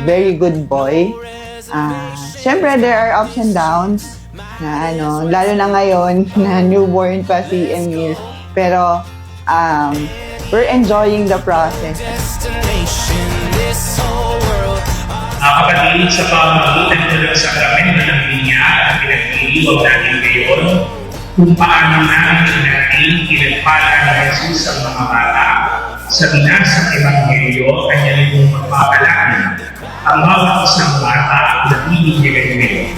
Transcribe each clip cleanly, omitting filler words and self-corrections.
very good boy. Siyempre, there are ups and downs na lalo na ngayon na newborn pa si Emil. Pero, we're enjoying the process. Kapatid, sa pamamagitan ko ng sakramento ng binyag at pinagdiriwag natin ngayon, kung paano namin natin pinagpala ni Jesus ang mga bata sa binasang ebanghelyo, kanya nitong magpapalaki ang bawat isang bata na ibibigay ngayon.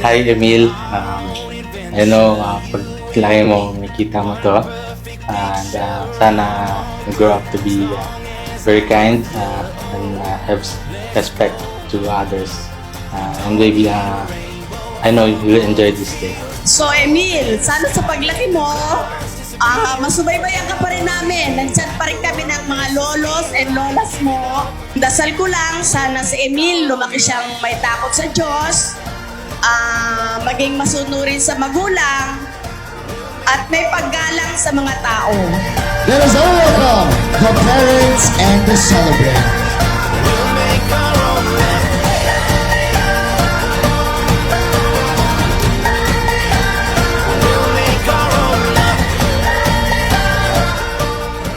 Hi Emil, I know paglaki mo, nakita mo to, and sana you grow up to be very kind and have respect to others, and maybe I know you'll enjoy this day. So Emil, sana sa paglaki mo, masubaybayan ka pa rin namin. Nandyan pa rin kami ng mga lolos and lolas mo. Dasal ko lang, sana si Emil lumaki siyang may takot sa Diyos, maging masunurin sa magulang, at may paggalang sa mga tao. Let us all welcome the parents and the celebrant.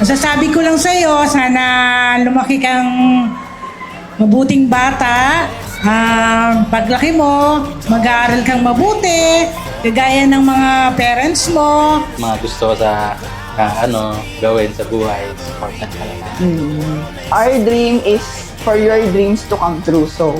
Masasabi ko lang sa'yo, sana lumaki kang mabuting bata. Paglaki mo, mag-aaral kang mabuti, kagaya ng mga parents mo. Mga gusto ko sa gawin sa buhay, supportan ka lang. Our dream is for your dreams to come true. So,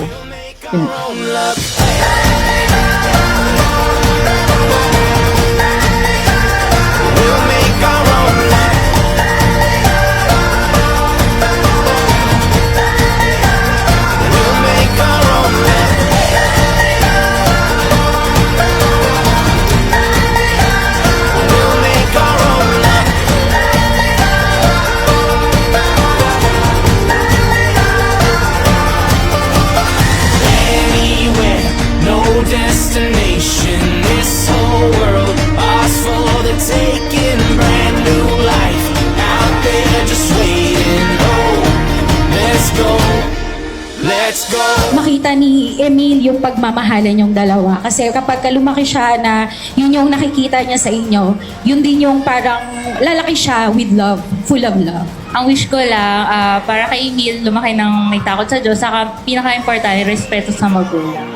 destination, this whole world, ours for the taking, brand new life out there just waiting. Oh, let's go, let's go. Makita ni Emil yung pagmamahalan yung dalawa. Kasi kapag lumaki siya na yun yung nakikita niya sa inyo, yun din yung parang lalaki siya with love, full of love. Ang wish ko lang, para kay Emil, lumaki ng may takot sa Diyos, saka pinaka-importante, respeto sa magulang.